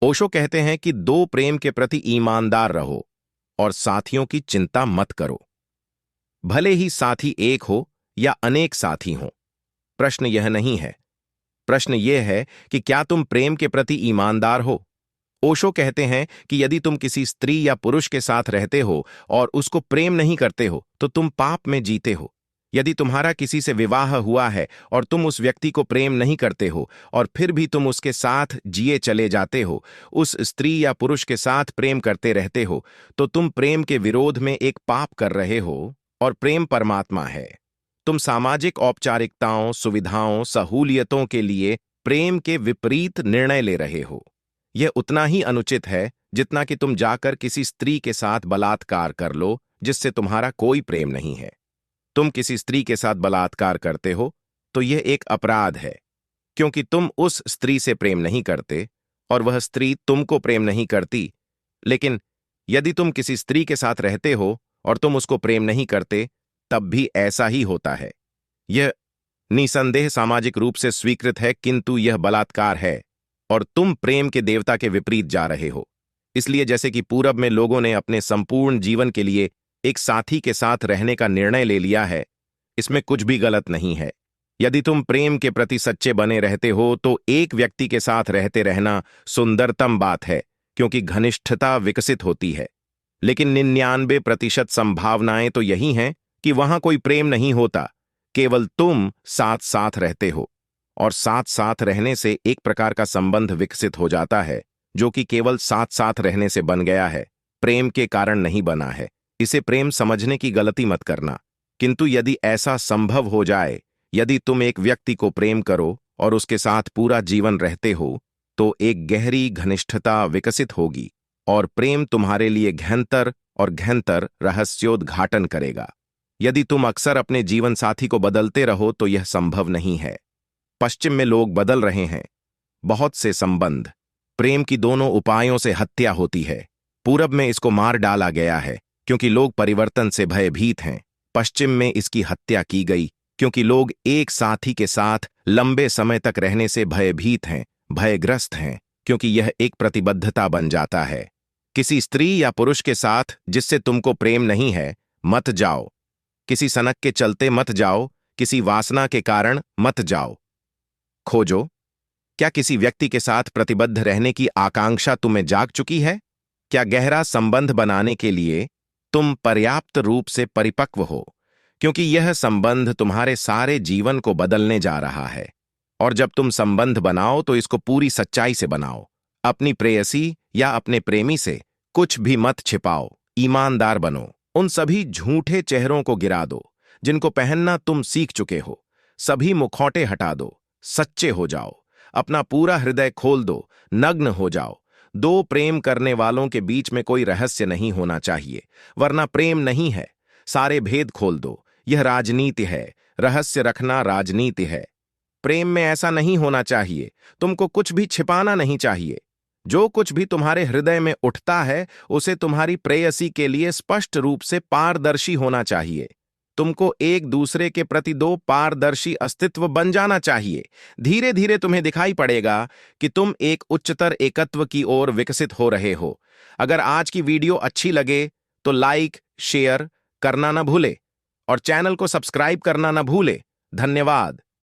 ओशो कहते हैं कि दो प्रेम के प्रति ईमानदार रहो और साथियों की चिंता मत करो। भले ही साथी एक हो या अनेक साथी हों, प्रश्न यह नहीं है। प्रश्न यह है कि क्या तुम प्रेम के प्रति ईमानदार हो। ओशो कहते हैं कि यदि तुम किसी स्त्री या पुरुष के साथ रहते हो और उसको प्रेम नहीं करते हो तो तुम पाप में जीते हो। यदि तुम्हारा किसी से विवाह हुआ है और तुम उस व्यक्ति को प्रेम नहीं करते हो और फिर भी तुम उसके साथ जिए चले जाते हो, उस स्त्री या पुरुष के साथ प्रेम करते रहते हो, तो तुम प्रेम के विरोध में एक पाप कर रहे हो और प्रेम परमात्मा है। तुम सामाजिक औपचारिकताओं, सुविधाओं, सहूलियतों के लिए प्रेम के विपरीत निर्णय ले रहे हो। यह उतना ही अनुचित है जितना कि तुम जाकर किसी स्त्री के साथ बलात्कार कर लो जिससे तुम्हारा कोई प्रेम नहीं है। तुम किसी स्त्री के साथ बलात्कार करते हो तो यह एक अपराध है, क्योंकि तुम उस स्त्री से प्रेम नहीं करते और वह स्त्री तुमको प्रेम नहीं करती। लेकिन यदि तुम किसी स्त्री के साथ रहते हो और तुम उसको प्रेम नहीं करते, तब भी ऐसा ही होता है। यह निसंदेह सामाजिक रूप से स्वीकृत है, किंतु यह बलात्कार है और तुम प्रेम के देवता के विपरीत जा रहे हो। इसलिए जैसे कि पूरब में लोगों ने अपने संपूर्ण जीवन के लिए एक साथी के साथ रहने का निर्णय ले लिया है, इसमें कुछ भी गलत नहीं है। यदि तुम प्रेम के प्रति सच्चे बने रहते हो तो एक व्यक्ति के साथ रहते रहना सुंदरतम बात है, क्योंकि घनिष्ठता विकसित होती है। लेकिन 99% संभावनाएं तो यही हैं कि वहां कोई प्रेम नहीं होता, केवल तुम साथ साथ रहते हो और साथ साथ रहने से एक प्रकार का संबंध विकसित हो जाता है जो कि केवल साथ साथ रहने से बन गया है, प्रेम के कारण नहीं बना है। इसे प्रेम समझने की गलती मत करना। किंतु यदि ऐसा संभव हो जाए, यदि तुम एक व्यक्ति को प्रेम करो और उसके साथ पूरा जीवन रहते हो, तो एक गहरी घनिष्ठता विकसित होगी और प्रेम तुम्हारे लिए गहनतर और गहनतर रहस्योद्घाटन करेगा। यदि तुम अक्सर अपने जीवन साथी को बदलते रहो तो यह संभव नहीं है। पश्चिम में लोग बदल रहे हैं। बहुत से संबंध प्रेम की दोनों उपायों से हत्या होती है। पूरब में इसको मार डाला गया है क्योंकि लोग परिवर्तन से भयभीत हैं। पश्चिम में इसकी हत्या की गई क्योंकि लोग एक साथी के साथ लंबे समय तक रहने से भयभीत हैं, भयग्रस्त हैं, क्योंकि यह एक प्रतिबद्धता बन जाता है। किसी स्त्री या पुरुष के साथ जिससे तुमको प्रेम नहीं है, मत जाओ। किसी सनक के चलते मत जाओ, किसी वासना के कारण मत जाओ। खोजो, क्या किसी व्यक्ति के साथ प्रतिबद्ध रहने की आकांक्षा तुम्हें जाग चुकी है? क्या गहरा संबंध बनाने के लिए तुम पर्याप्त रूप से परिपक्व हो? क्योंकि यह संबंध तुम्हारे सारे जीवन को बदलने जा रहा है। और जब तुम संबंध बनाओ तो इसको पूरी सच्चाई से बनाओ। अपनी प्रेयसी या अपने प्रेमी से कुछ भी मत छिपाओ। ईमानदार बनो। उन सभी झूठे चेहरों को गिरा दो जिनको पहनना तुम सीख चुके हो। सभी मुखौटे हटा दो। सच्चे हो जाओ। अपना पूरा हृदय खोल दो। नग्न हो जाओ। दो प्रेम करने वालों के बीच में कोई रहस्य नहीं होना चाहिए, वरना प्रेम नहीं है। सारे भेद खोल दो। यह राजनीति है। रहस्य रखना राजनीति है। प्रेम में ऐसा नहीं होना चाहिए। तुमको कुछ भी छिपाना नहीं चाहिए। जो कुछ भी तुम्हारे हृदय में उठता है उसे तुम्हारी प्रेयसी के लिए स्पष्ट रूप से पारदर्शी होना चाहिए। तुमको एक दूसरे के प्रति दो पारदर्शी अस्तित्व बन जाना चाहिए। धीरे धीरे तुम्हें दिखाई पड़ेगा कि तुम एक उच्चतर एकत्व की ओर विकसित हो रहे हो। अगर आज की वीडियो अच्छी लगे तो लाइक, शेयर करना न भूले और चैनल को सब्सक्राइब करना न भूले। धन्यवाद।